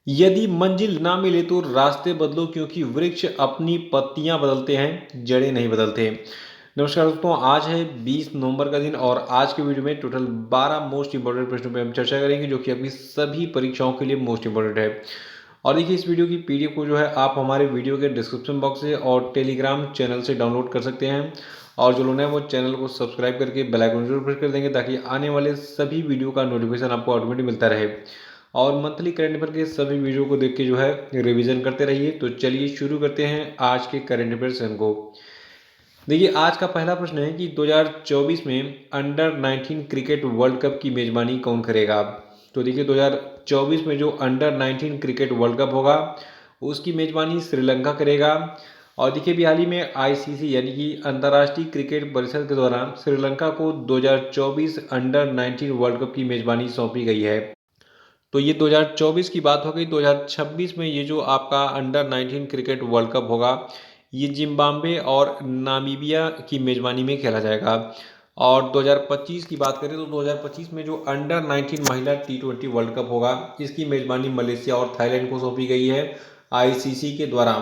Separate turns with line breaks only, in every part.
यदि मंजिल ना मिले तो रास्ते बदलो क्योंकि वृक्ष अपनी पत्तियां बदलते हैं, जड़ें नहीं बदलते। नमस्कार दोस्तों, आज है 20 नवंबर का दिन और आज के वीडियो में टोटल 12 मोस्ट इंपॉर्टेंट प्रश्नों पे हम चर्चा करेंगे जो कि अपनी सभी परीक्षाओं के लिए मोस्ट इंपॉर्टेंट है। और देखिए, इस वीडियो की पीडीएफ को जो है आप हमारे वीडियो के डिस्क्रिप्शन बॉक्स से और टेलीग्राम चैनल से डाउनलोड कर सकते हैं। और जो लोग हैं वो चैनल को सब्सक्राइब करके बेल आइकन जरूर प्रेस कर देंगे ताकि आने वाले सभी वीडियो का नोटिफिकेशन आपको ऑटोमेटिक मिलता रहे। और मंथली करंट अफेयर के सभी वीडियो को देख के जो है रिवीजन करते रहिए। तो चलिए शुरू करते हैं आज के करंट अफेयर सेशन को। देखिए, आज का पहला प्रश्न है कि 2024 में अंडर 19 क्रिकेट वर्ल्ड कप की मेजबानी कौन करेगा। तो देखिए, 2024 में जो अंडर 19 क्रिकेट वर्ल्ड कप होगा उसकी मेजबानी श्रीलंका करेगा। और देखिए, अभी हाल ही में आईसीसी यानी कि अंतर्राष्ट्रीय क्रिकेट परिषद के द्वारा श्रीलंका को 2024 अंडर 19 वर्ल्ड कप की मेजबानी सौंपी गई है। तो ये 2024 की बात हो गई। 2026 में ये जो आपका अंडर 19 क्रिकेट वर्ल्ड कप होगा ये जिम्बाब्वे और नामीबिया की मेजबानी में खेला जाएगा। और 2025 की बात करें तो 2025 में जो अंडर 19 महिला T20 वर्ल्ड कप होगा इसकी मेजबानी मलेशिया और थाईलैंड को सौंपी गई है आईसीसी के द्वारा।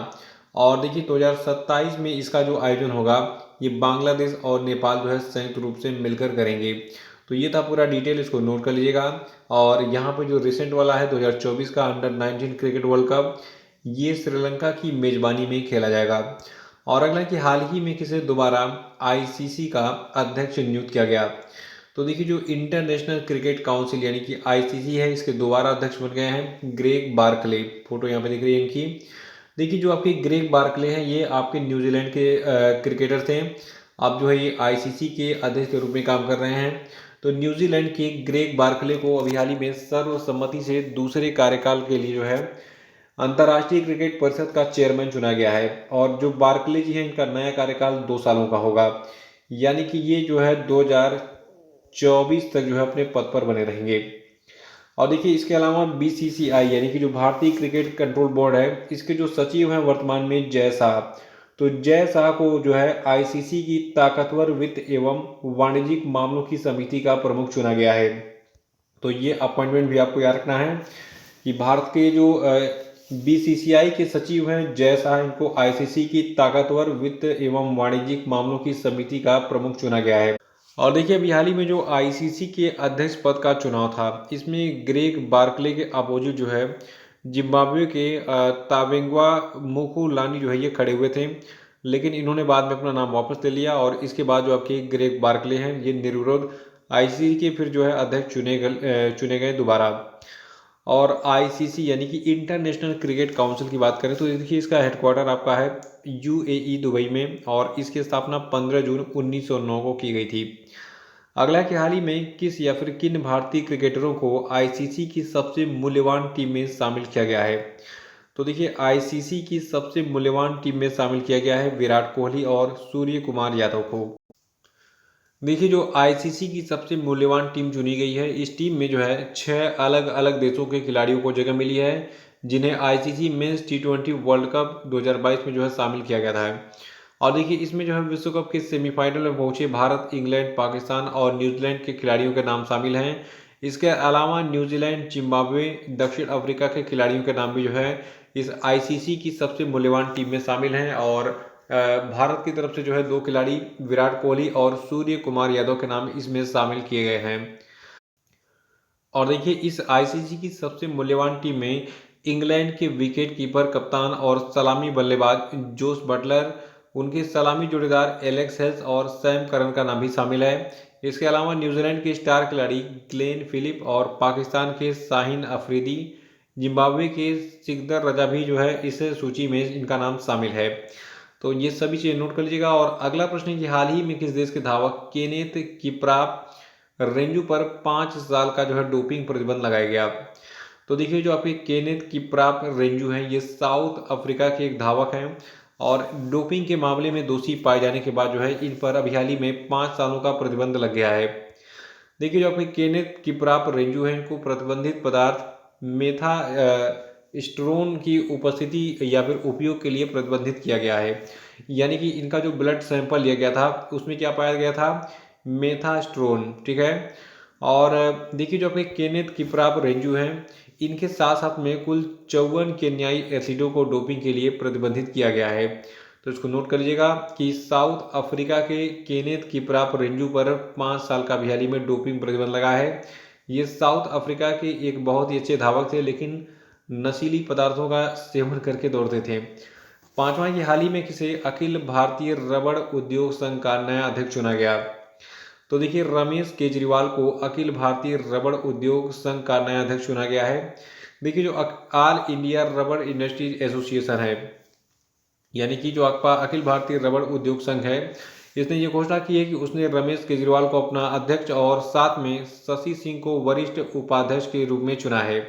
और देखिए, 2027 में इसका जो आयोजन होगा ये बांग्लादेश और नेपाल जो है संयुक्त रूप से मिलकर करेंगे। तो ये था पूरा डिटेल, इसको नोट कर लीजिएगा। और यहाँ पे जो रिसेंट वाला है 2024 का अंडर 19 क्रिकेट वर्ल्ड कप ये श्रीलंका की मेजबानी में खेला जाएगा। और अगला कि हाल ही में किसे दोबारा आईसीसी का अध्यक्ष नियुक्त किया गया। तो देखिए, जो इंटरनेशनल क्रिकेट काउंसिल यानी कि आईसीसी है इसके दोबारा अध्यक्ष बन गए हैं ग्रेग बार्कले। फोटो यहाँ पे दिख रही है इनकी। देखिए, जो आपके ग्रेग बार्कले हैं ये आपके न्यूजीलैंड के क्रिकेटर थे। अब जो है ये आईसीसी के अध्यक्ष के रूप में काम कर रहे हैं। तो न्यूजीलैंड के ग्रेग बार्कले को अभी हाल ही में सर्वसम्मति से दूसरे कार्यकाल के लिए जो है अंतर्राष्ट्रीय क्रिकेट परिषद का चेयरमैन चुना गया है। और जो बार्कले जी हैं इनका नया कार्यकाल 2 सालों का होगा, यानी कि ये जो है 2024 तक जो है अपने पद पर बने रहेंगे। और देखिए, इसके अलावा बीसीसीआई यानी कि जो भारतीय क्रिकेट कंट्रोल बोर्ड है इसके जो सचिव हैं वर्तमान में जय शाह। तो जय शाह को जो है आईसीसी की ताकतवर वित्त एवं वाणिज्यिक मामलों की समिति का प्रमुख चुना गया है। तो ये अपॉइंटमेंट भी आपको याद रखना है कि भारत के जो बीसीसीआई के सचिव हैं जय शाह इनको आईसीसी की ताकतवर वित्त एवं वाणिज्यिक मामलों की समिति का प्रमुख चुना गया है। और देखिए, अभी हाल ही में जो आईसीसी के अध्यक्ष पद का चुनाव था इसमें ग्रेग बार्कले के अपोजिट जो है जिम्बाब्वे के ताबेंगवा मुकुलानी जो है ये खड़े हुए थे। लेकिन इन्होंने बाद में अपना नाम वापस ले लिया और इसके बाद जो आपके ग्रेग बार्कले हैं ये निर्विरोध आईसीसी के फिर जो है अध्यक्ष चुने गए दोबारा। और आईसीसी यानी कि इंटरनेशनल क्रिकेट काउंसिल की बात करें तो देखिए, इसका हेडक्वार्टर आपका है यूएई दुबई में और इसकी स्थापना 15 जून 1909 को की गई थी। अगला कि हाल ही में किस या फिर किन भारतीय क्रिकेटरों को आईसीसी की सबसे मूल्यवान टीम में शामिल किया गया है। तो देखिए, आईसीसी की सबसे मूल्यवान टीम में शामिल किया गया है विराट कोहली और सूर्य कुमार यादव को। देखिए, जो आईसीसी की सबसे मूल्यवान टीम चुनी गई है इस टीम में जो है 6 अलग अलग देशों के खिलाड़ियों को जगह मिली है जिन्हें ICC men's T20 world cup 2022 में जो है शामिल किया गया था। और देखिए, इसमें जो है विश्व कप के सेमीफाइनल में पहुंचे भारत, इंग्लैंड, पाकिस्तान और न्यूजीलैंड के खिलाड़ियों के नाम शामिल हैं। इसके अलावा न्यूजीलैंड, जिम्बाब्वे, दक्षिण अफ्रीका के खिलाड़ियों के नाम भी जो है इस आईसीसी की सबसे मूल्यवान टीम में शामिल हैं। और भारत की तरफ से जो है 2 खिलाड़ी विराट कोहली और सूर्य कुमार यादव के नाम इसमें शामिल किए गए हैं। और देखिए, इस आईसीसी की सबसे मूल्यवान टीम में इंग्लैंड के विकेट कीपर, कप्तान और सलामी बल्लेबाज जोस बटलर, उनके सलामी जोड़ीदार एलेक्स हेल्स और सैम करन का नाम भी शामिल है। इसके अलावा न्यूजीलैंड के स्टार खिलाड़ी ग्लेन फिलिप और पाकिस्तान के शाहीन अफरीदी, जिम्बाब्वे के सिकंदर रजा भी जो है इस सूची में इनका नाम शामिल है। तो ये सभी चीज़ें नोट कर लीजिएगा। और अगला प्रश्न है कि हाल ही में किस देश के धावक केनेथ किप्राप रेंजू पर 5 साल का जो है डोपिंग प्रतिबंध लगाया गया। तो देखिए, जो आपके केनेथ किप्राप रेंजू हैं ये साउथ अफ्रीका के एक धावक हैं और डोपिंग के मामले में दोषी पाए जाने के बाद जो है इन पर अभी हाल ही में 5 सालों का प्रतिबंध लग गया है। देखिए, जो आपके केनेथ किप्राप रेंजू हैं इनको प्रतिबंधित पदार्थ मेथा स्ट्रोन की उपस्थिति या फिर उपयोग के लिए प्रतिबंधित किया गया है। यानी कि इनका जो ब्लड सैंपल लिया गया था उसमें क्या पाया गया था, मेथास्ट्रोन। ठीक है। और देखिए, जो आपके केनेथ किप्राप रेंजू हैं इनके साथ साथ में कुल 54 केन्याई एथलीटों को डोपिंग के लिए प्रतिबंधित किया गया है। तो इसको नोट कर लीजिएगा कि साउथ अफ्रीका के केनेथ किपराप रेंजू पर 5 साल का हाल ही में डोपिंग प्रतिबंध लगा है। ये साउथ अफ्रीका के एक बहुत ही अच्छे धावक थे, लेकिन नशीली पदार्थों का सेवन करके दौड़ते थे। पांचवा की हाल ही में किसे अखिल भारतीय रबड़ उद्योग संघ का नया अध्यक्ष चुना गया। तो देखिए रमेश केजरीवाल को अखिल भारतीय रबड़ उद्योग संघ का नया अध्यक्ष चुना गया है। देखिए जो ऑल इंडिया रबड़ इंडस्ट्रीज एसोसिएशन है, यानी कि जो आपका अखिल भारतीय रबड़ उद्योग संघ है, इसने ये घोषणा की है कि उसने रमेश केजरीवाल को अपना अध्यक्ष और साथ में शशि सिंह को वरिष्ठ उपाध्यक्ष के रूप में चुना है।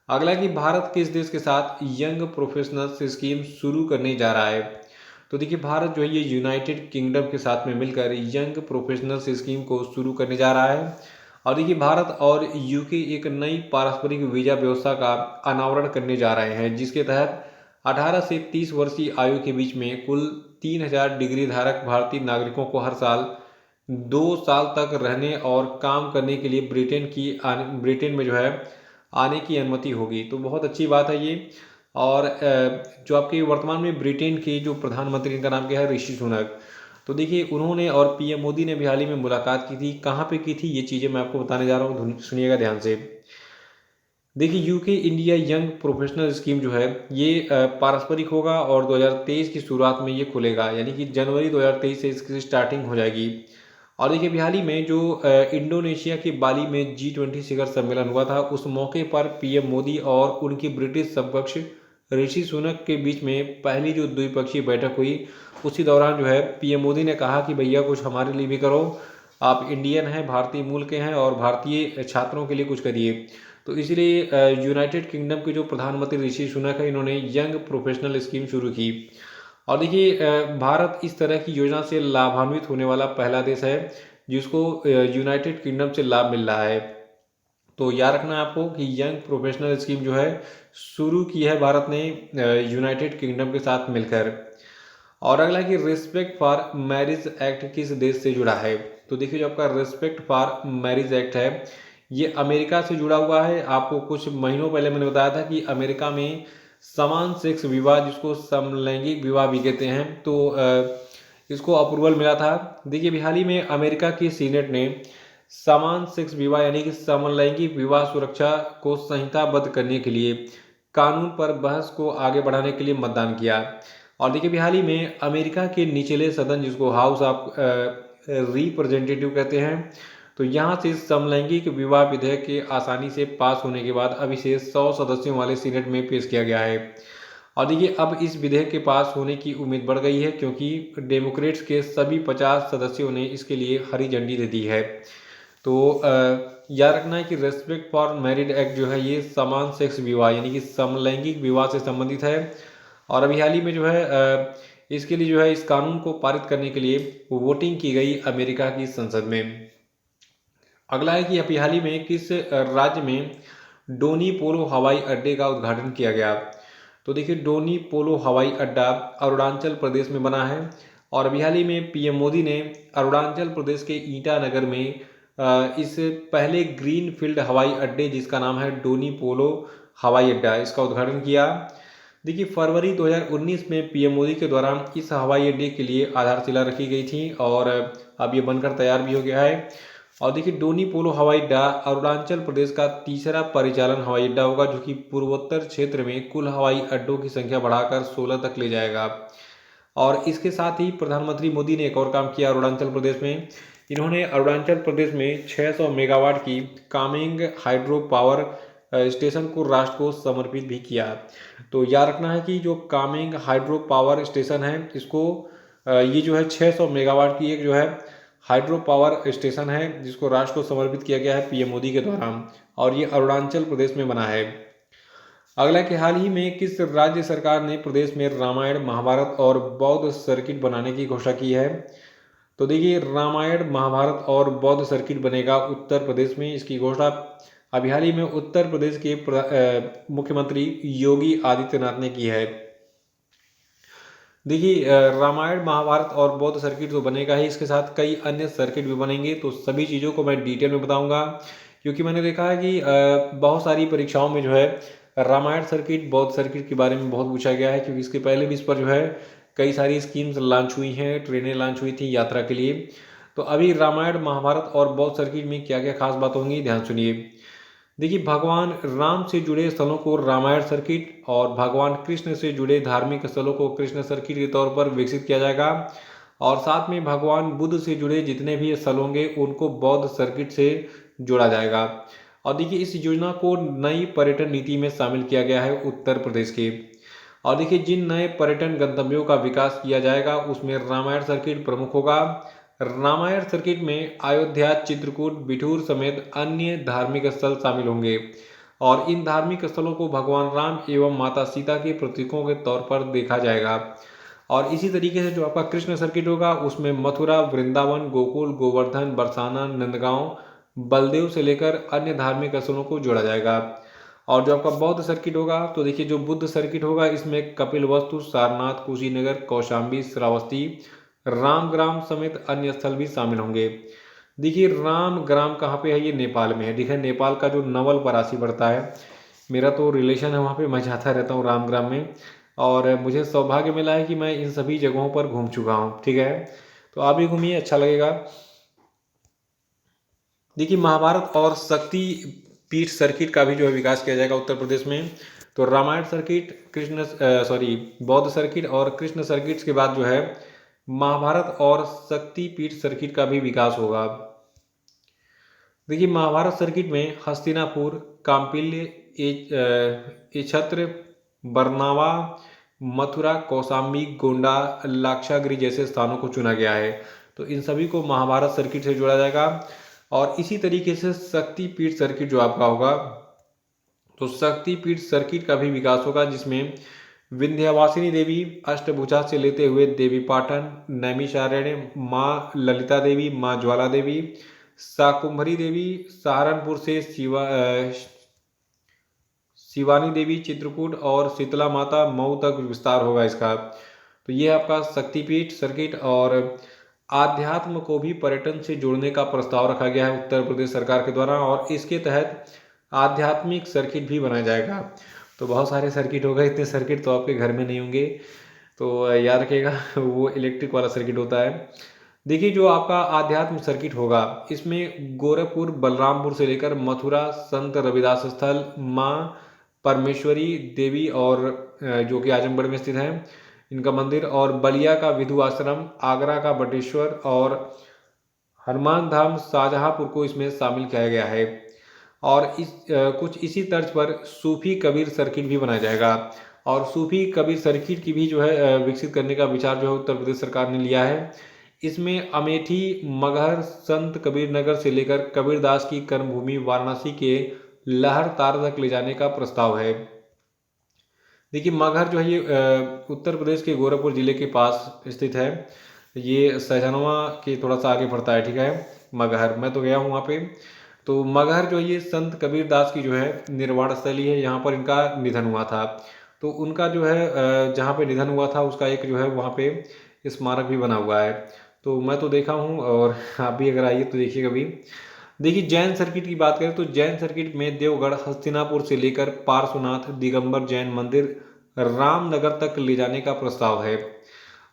अगला कि भारत किस देश के साथ यंग प्रोफेशनल्स स्कीम शुरू करने जा रहा है। तो देखिए भारत जो है ये यूनाइटेड किंगडम के साथ में मिलकर यंग प्रोफेशनल्स स्कीम को शुरू करने जा रहा है। और देखिए भारत और यूके एक नई पारस्परिक वीजा व्यवस्था का अनावरण करने जा रहे हैं, जिसके तहत 18 से 30 वर्षीय आयु के बीच में कुल 3000 डिग्री धारक भारतीय नागरिकों को हर साल 2 साल तक रहने और काम करने के लिए ब्रिटेन में जो है आने की अनुमति होगी। तो बहुत अच्छी बात है ये। और जो आपके वर्तमान में ब्रिटेन के जो प्रधानमंत्री, इनका नाम क्या है, ऋषि सुनक। तो देखिए उन्होंने और पीएम मोदी ने भी हाल ही में मुलाकात की थी। कहाँ पे की थी ये चीज़ें मैं आपको बताने जा रहा हूँ, सुनिएगा ध्यान से। देखिए UK India young professional scheme जो है ये पारस्परिक होगा और 2023 की शुरुआत में ये खुलेगा, यानी कि जनवरी 2023 से इसकी स्टार्टिंग हो जाएगी। और देखिए हाल ही में जो इंडोनेशिया के बाली में G20 शिखर सम्मेलन हुआ था, उस मौके पर पीएम मोदी और उनकी ब्रिटिश समकक्ष ऋषि सुनक के बीच में पहली जो द्विपक्षीय बैठक हुई, उसी दौरान जो है पीएम मोदी ने कहा कि भैया कुछ हमारे लिए भी करो, आप इंडियन हैं, भारतीय मूल के हैं और भारतीय छात्रों के लिए कुछ करिए। तो इसलिए यूनाइटेड किंगडम के जो प्रधानमंत्री ऋषि सुनक है, इन्होंने यंग प्रोफेशनल स्कीम शुरू की। और देखिए भारत इस तरह की योजना से लाभान्वित होने वाला पहला देश है जिसको यूनाइटेड किंगडम से लाभ मिल रहा है। तो याद रखना है आपको कि यंग प्रोफेशनल स्कीम जो है शुरू की है भारत ने यूनाइटेड किंगडम के साथ मिलकर। और अगला कि रिस्पेक्ट फॉर मैरिज एक्ट किस देश से जुड़ा है। तो देखिए जो आपका रिस्पेक्ट फॉर मैरिज एक्ट है ये अमेरिका से जुड़ा हुआ है। आपको कुछ महीनों पहले मैंने बताया था कि अमेरिका में समान सेक्स विवाह, जिसको समलैंगिक विवाह भी कहते हैं, तो इसको अप्रूवल मिला था। देखिए हाल ही में अमेरिका की सीनेट ने समान सेक्स विवाह यानी कि समलैंगिक विवाह सुरक्षा को संहिताबद्ध करने के लिए कानून पर बहस को आगे बढ़ाने के लिए मतदान किया। और देखिए हाल ही में अमेरिका के निचले सदन, जिसको हाउस ऑफ रिप्रेजेंटेटिव कहते हैं, तो यहाँ से समलैंगिक विवाह विधेयक के आसानी से पास होने के बाद अब इसे 100 सदस्यों वाले सीनेट में पेश किया गया है। और देखिए अब इस विधेयक के पास होने की उम्मीद बढ़ गई है, क्योंकि डेमोक्रेट्स के सभी 50 सदस्यों ने इसके लिए हरी झंडी दे दी है। तो याद रखना है कि रेस्पेक्ट फॉर मैरिड एक्ट जो है ये समान सेक्स विवाह यानी कि समलैंगिक विवाह से संबंधित है। और अभी हाल ही में जो है इसके लिए जो है इस कानून को पारित करने के लिए वोटिंग की गई अमेरिका की संसद में। अगला है कि अभी हाल ही में किस राज्य में डोनी पोलो हवाई अड्डे का उद्घाटन किया गया। तो देखिए डोनी पोलो हवाई अड्डा अरुणाचल प्रदेश में बना है। और अभी हाल ही में पीएम मोदी ने अरुणाचल प्रदेश के ईटानगर में इस पहले ग्रीन फील्ड हवाई अड्डे, जिसका नाम है डोनी पोलो हवाई अड्डा, इसका उद्घाटन किया। देखिए फरवरी 2019 में पीएम मोदी के द्वारा इस हवाई अड्डे के लिए आधारशिला रखी गई थी और अब ये बनकर तैयार भी हो गया है। और देखिए डोनी पोलो हवाई अड्डा अरुणाचल प्रदेश का तीसरा परिचालन हवाई अड्डा होगा, जो कि पूर्वोत्तर क्षेत्र में कुल हवाई अड्डों की संख्या बढ़ाकर 16 तक ले जाएगा। और इसके साथ ही प्रधानमंत्री मोदी ने एक और काम किया अरुणाचल प्रदेश में। इन्होंने अरुणाचल प्रदेश में 600 मेगावाट की कामेंग हाइड्रो पावर स्टेशन को राष्ट्र को समर्पित भी किया। तो याद रखना है कि जो कामेंग हाइड्रो पावर स्टेशन है, इसको ये जो है 600 मेगावाट की एक जो है हाइड्रो पावर स्टेशन है, जिसको राष्ट्र को समर्पित किया गया है पीएम मोदी के द्वारा, और ये अरुणाचल प्रदेश में बना है। अगला कि हाल ही में किस राज्य सरकार ने प्रदेश में रामायण महाभारत और बौद्ध सर्किट बनाने की घोषणा की है। तो देखिए रामायण महाभारत और बौद्ध सर्किट बनेगा उत्तर प्रदेश में। इसकी घोषणा अभी हाल ही में उत्तर प्रदेश के मुख्यमंत्री योगी आदित्यनाथ ने की है। देखिए रामायण महाभारत और बौद्ध सर्किट तो बनेगा ही, इसके साथ कई अन्य सर्किट भी बनेंगे। तो सभी चीज़ों को मैं डिटेल में बताऊंगा, क्योंकि मैंने देखा है कि बहुत सारी परीक्षाओं में जो है रामायण सर्किट, बौद्ध सर्किट के बारे में बहुत पूछा गया है, क्योंकि इसके पहले भी इस पर जो है कई सारी स्कीम्स लॉन्च हुई हैं, ट्रेनें लॉन्च हुई थी यात्रा के लिए। तो अभी रामायण, महाभारत और बौद्ध सर्किट में क्या क्या खास बात होंगी, ध्यान सुनिए। देखिए, भगवान राम से जुड़े स्थलों को रामायण सर्किट और भगवान कृष्ण से जुड़े धार्मिक स्थलों को कृष्ण सर्किट के तौर पर विकसित किया जाएगा। और साथ में भगवान बुद्ध से जुड़े जितने भी स्थल होंगे उनको बौद्ध सर्किट से जोड़ा जाएगा। और देखिए, इस योजना को नई पर्यटन नीति में शामिल किया गया है उत्तर प्रदेश के। और देखिए, जिन नए पर्यटन गंतव्यों का विकास किया जाएगा उसमें रामायण सर्किट प्रमुख होगा। रामायण सर्किट में अयोध्या, चित्रकूट, बिठूर समेत अन्य धार्मिक स्थल शामिल होंगे। और इन धार्मिक स्थलों को भगवान राम एवं माता सीता के प्रतीकों के तौर पर देखा जाएगा। और इसी तरीके से जो आपका कृष्ण सर्किट होगा उसमें मथुरा, वृंदावन, गोकुल, गोवर्धन, बरसाना, नंदगांव, बलदेव से लेकर अन्य धार्मिक स्थलों को जोड़ा जाएगा। और जो आपका बौद्ध सर्किट होगा, तो देखिए जो बुद्ध सर्किट होगा इसमें कपिलवस्तु, सारनाथ, कुशीनगर, कौशाम्बी, श्रावस्ती, रामग्राम समेत अन्य स्थल भी शामिल होंगे। देखिए, रामग्राम कहाँ पे है, ये नेपाल में है। देखिए, नेपाल का जो नवलपरासी पड़ता है, मेरा तो रिलेशन है वहाँ पे, मैं जाता रहता हूँ रामग्राम में। और मुझे सौभाग्य मिला है कि मैं इन सभी जगहों पर घूम चुका हूँ, ठीक है। तो आप भी घूमिए, अच्छा लगेगा। देखिए, महाभारत और शक्ति पीठ सर्किट का भी जो है विकास किया जाएगा उत्तर प्रदेश में। तो रामायण सर्किट, बौद्ध सर्किट और कृष्ण सर्किट के बाद जो है महाभारत और शक्ति पीठ सर्किट का भी विकास होगा। देखिए, महाभारत सर्किट में हस्तिनापुर, काम्पिल्य, एछत्र, बरनावा, मथुरा, कौशाम्बी, गोंडा, लाक्षागृह जैसे स्थानों को चुना गया है। तो इन सभी को महाभारत सर्किट से जोड़ा जाएगा। और इसी तरीके से शक्तिपीठ सर्किट जो आपका होगा, तो शक्तिपीठ सर्किट का भी विकास होगा, जिसमें विंध्यवासिनी देवी, अष्टभुजा से लेते हुए देवी पाटन, नैमिषारण्य, माँ ललिता देवी, माँ ज्वाला देवी, शाकुंभरी देवी, सहारनपुर से शिवानी देवी, चित्रकूट और शीतला माता, मऊ तक विस्तार होगा इसका। तो ये आपका शक्तिपीठ सर्किट। और आध्यात्म को भी पर्यटन से जोड़ने का प्रस्ताव रखा गया है उत्तर प्रदेश सरकार के द्वारा, और इसके तहत आध्यात्मिक सर्किट भी बनाया जाएगा। तो बहुत सारे सर्किट होगा, इतने सर्किट तो आपके घर में नहीं होंगे, तो याद रखिएगा वो इलेक्ट्रिक वाला सर्किट होता है। देखिए, जो आपका आध्यात्म सर्किट होगा इसमें गोरखपुर, बलरामपुर से लेकर मथुरा, संत रविदास स्थल, माँ परमेश्वरी देवी और जो कि आजमगढ़ में स्थित है इनका मंदिर, और बलिया का विधु आश्रम, आगरा का बटेश्वर और हनुमान धाम शाहजहांपुर को इसमें शामिल किया गया है। और कुछ इसी तर्ज पर सूफी कबीर सर्किट भी बनाया जाएगा। और सूफी कबीर सर्किट की भी जो है विकसित करने का विचार जो है उत्तर प्रदेश सरकार ने लिया है। इसमें अमेठी, मगहर, संत कबीर नगर से लेकर कबीरदास की कर्मभूमि वाराणसी के लहर तार तक ले जाने का प्रस्ताव है। देखिए, मगहर जो है ये उत्तर प्रदेश के गोरखपुर जिले के पास स्थित है। ये सहजनवा के थोड़ा सा आगे पड़ता है, ठीक है। मगहर मैं तो गया हूँ वहाँ पे। तो मगहर जो है ये संत कबीर दास की जो है निर्वाण स्थली है, यहाँ पर इनका निधन हुआ था। तो उनका जो है जहाँ पे निधन हुआ था उसका एक जो है वहाँ पे स्मारक भी बना हुआ है। तो मैं तो देखा हूँ, और आप भी अगर आइए तो देखिए कभी। देखिए, जैन सर्किट की बात करें तो जैन सर्किट में देवगढ़, हस्तिनापुर से लेकर पार्श्वनाथ, दिगंबर जैन मंदिर, रामनगर तक ले जाने का प्रस्ताव है।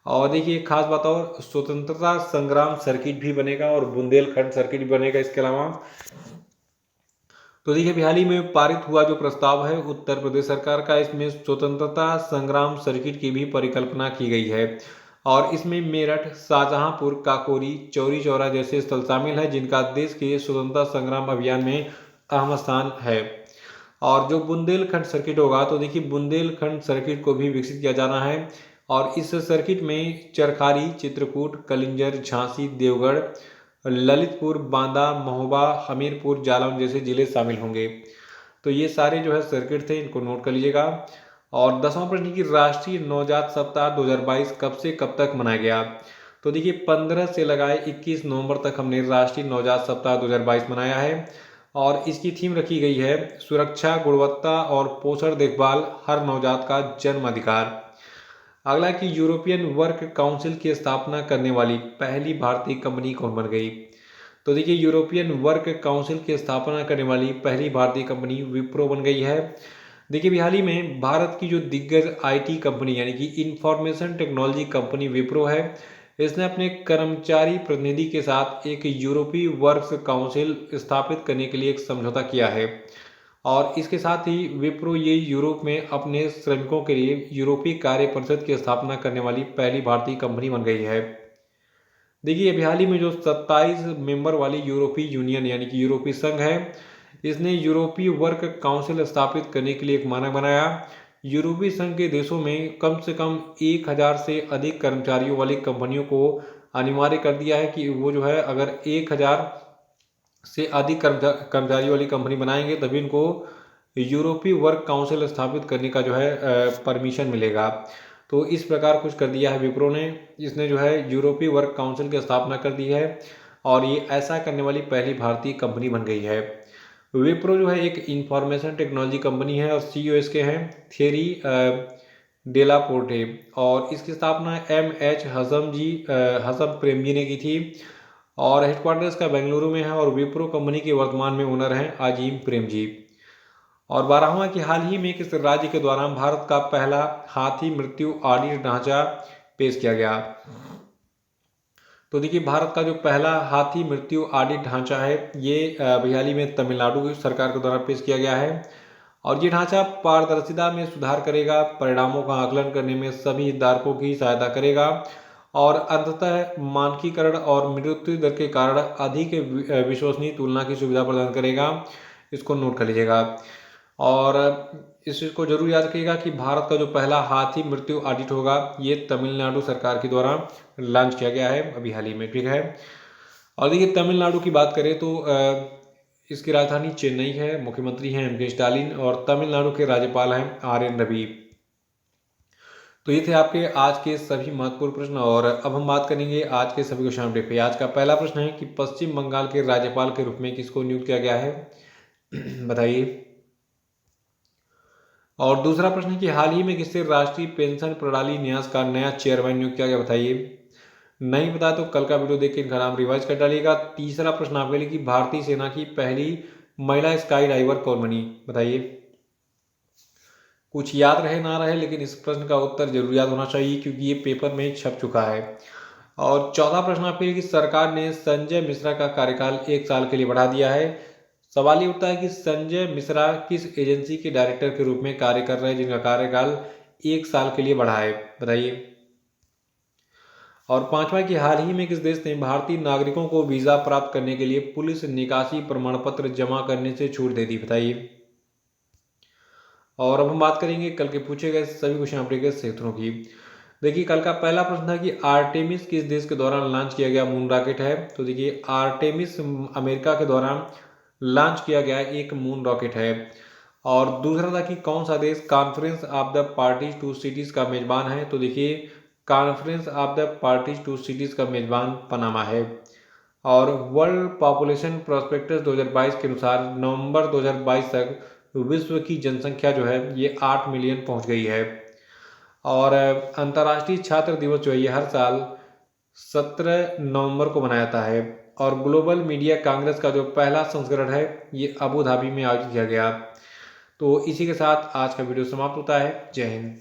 और देखिए, एक खास बात और, स्वतंत्रता संग्राम सर्किट भी बनेगा और बुंदेलखंड सर्किट भी बनेगा इसके अलावा। तो देखिए, हाल ही में पारित हुआ जो प्रस्ताव है उत्तर प्रदेश सरकार का, इसमें स्वतंत्रता संग्राम सर्किट की भी परिकल्पना की गई है। और इसमें मेरठ, शाहजहांपुर, काकोरी, चौरी चौरा जैसे स्थल शामिल हैं जिनका देश के स्वतंत्रता संग्राम अभियान में अहम स्थान है। और जो बुंदेलखंड सर्किट होगा, तो देखिए बुंदेलखंड सर्किट को भी विकसित किया जाना है। और इस सर्किट में चरखारी, चित्रकूट, कलिंजर, झांसी, देवगढ़, ललितपुर, बांदा, महोबा, हमीरपुर, जालौन जैसे जिले शामिल होंगे। तो ये सारे जो है सर्किट थे, इनको नोट कर लीजिएगा। और 10वां प्रश्न की राष्ट्रीय नवजात सप्ताह 2022 कब से कब तक मनाया गया। तो देखिए, 15 से लगाए 21 नवंबर तक हमने राष्ट्रीय नवजात सप्ताह 2022 मनाया है। और इसकी थीम रखी गई है सुरक्षा, गुणवत्ता और पोषण देखभाल, हर नवजात का जन्म अधिकार। अगला कि यूरोपियन वर्क काउंसिल की स्थापना करने वाली पहली भारतीय कंपनी कौन बन गई। तो देखिए यूरोपियन वर्क काउंसिल की स्थापना करने वाली पहली भारतीय कंपनी विप्रो बन गई है। देखिए अभी हाल ही में भारत की जो दिग्गज आईटी कंपनी यानी कि इंफॉर्मेशन टेक्नोलॉजी कंपनी विप्रो है, इसने अपने कर्मचारी प्रतिनिधि के साथ एक यूरोपीय वर्क्स काउंसिल स्थापित करने के लिए एक समझौता किया है। और इसके साथ ही विप्रो ये यूरोप में अपने श्रमिकों के लिए यूरोपीय कार्य परिषद की स्थापना करने वाली पहली भारतीय कंपनी बन गई है। देखिए अभी हाल ही में जो 27 मेंबर वाली यूरोपीय यूनियन यानी कि यूरोपीय संघ है, इसने यूरोपीय वर्क काउंसिल स्थापित करने के लिए एक मानक बनाया। यूरोपीय संघ के देशों में कम से कम 1000 से अधिक कर्मचारियों वाली कंपनियों को अनिवार्य कर दिया है कि वो जो है अगर 1000 से अधिक कर्मचारियों वाली कंपनी बनाएंगे तभी इनको यूरोपीय वर्क काउंसिल स्थापित करने का जो है परमिशन मिलेगा। तो इस प्रकार कुछ कर दिया है विप्रो ने, इसने जो है यूरोपीय वर्क काउंसिल की स्थापना कर दी है और ये ऐसा करने वाली पहली भारतीय कंपनी बन गई है। विप्रो जो है एक इंफॉर्मेशन टेक्नोलॉजी कंपनी है और सीईओ इसके हैं थेरी डेलापोर्टे और इसकी स्थापना एम.एच. हसम प्रेमजी ने की थी और हेडक्वार्टर्स का बेंगलुरु में है और विप्रो कंपनी के वर्तमान में ओनर हैं अजीम प्रेमजी। और 12वां कि हाल ही में किस राज्य के द्वारा भारत का पहला हाथी मृत्यु ऑडिट ढांचा पेश किया गया। तो देखिए भारत का जो पहला हाथी मृत्यु ऑडिट ढांचा है ये हाल ही में तमिलनाडु सरकार के द्वारा पेश किया गया है और ये ढांचा पारदर्शिता में सुधार करेगा, परिणामों का आकलन करने में सभी हितधारकों की सहायता करेगा और अंततः मानकीकरण और मृत्यु दर के कारण अधिक विश्वसनीय तुलना की सुविधा प्रदान करेगा। इसको नोट कर लीजिएगा और इस चीज़ को जरूर याद रखिएगा कि भारत का जो पहला हाथी मृत्यु ऑडिट होगा ये तमिलनाडु सरकार के द्वारा लॉन्च किया गया है अभी हाल ही में, ठीक है। और देखिए तमिलनाडु की बात करें तो इसकी राजधानी चेन्नई है, मुख्यमंत्री हैं एम.के. स्टालिन और तमिलनाडु के राज्यपाल हैं आर.एन. रवि। तो ये थे आपके आज के सभी महत्वपूर्ण प्रश्न और अब हम बात करेंगे आज के सभी क्वेश्चन अपडेट पे। आज का पहला प्रश्न है कि पश्चिम बंगाल के राज्यपाल के रूप में किसको नियुक्त किया गया है, बताइए। और दूसरा प्रश्न है कि हाल ही में किससे राष्ट्रीय पेंशन प्रणाली न्यास का नया चेयरमैन नियुक्त किया गया, बताइए। नहीं पता तो कल का वीडियो देख के इनका नाम रिवाइज कर डालिएगा। तीसरा प्रश्न आपके लिए कि भारतीय सेना की पहली महिला स्काई डाइवर कौन बनी, बताइए। कुछ याद रहे ना रहे लेकिन इस प्रश्न का उत्तर जरूर याद होना चाहिए क्योंकि ये पेपर में छप चुका है। और चौथा प्रश्न आपके लिए कि सरकार ने संजय मिश्रा का कार्यकाल 1 साल के लिए बढ़ा दिया है। सवाल ये उठता है कि संजय मिश्रा किस एजेंसी के डायरेक्टर के रूप में कार्य कर रहे हैं जिनका कार्यकाल 1 साल के लिए बढ़ा है, बताइए। और पांचवा कि हाल ही में किस देश ने भारतीय नागरिकों को वीजा प्राप्त करने के लिए पुलिस निकासी प्रमाण पत्र जमा करने से छूट दे दी, बताइए। और अब हम बात करेंगे कल के पूछे गए सभी क्वेश्चन अपडेट क्षेत्रों की। देखिए कल का पहला प्रश्न था कि आर्टेमिस किस देश के द्वारा लॉन्च किया गया मून रॉकेट है। तो देखिए आर्टेमिस अमेरिका के द्वारा लॉन्च किया गया एक मून रॉकेट है। और दूसरा था कि कौन सा देश conference of the parties two cities का मेजबान है। तो देखिए conference of the parties two cities का मेजबान पनामा है। और वर्ल्ड पॉपुलेशन प्रोस्पेक्टस 2022 के अनुसार नवंबर 2022 तक विश्व की जनसंख्या जो है ये 8 मिलियन पहुंच गई है। और अंतर्राष्ट्रीय छात्र दिवस जो है ये हर साल 17 नवंबर को मनाया जाता है। और ग्लोबल मीडिया कांग्रेस का जो पहला संस्करण है ये अबू धाबी में आयोजित किया गया। तो इसी के साथ आज का वीडियो समाप्त होता है। जय हिंद।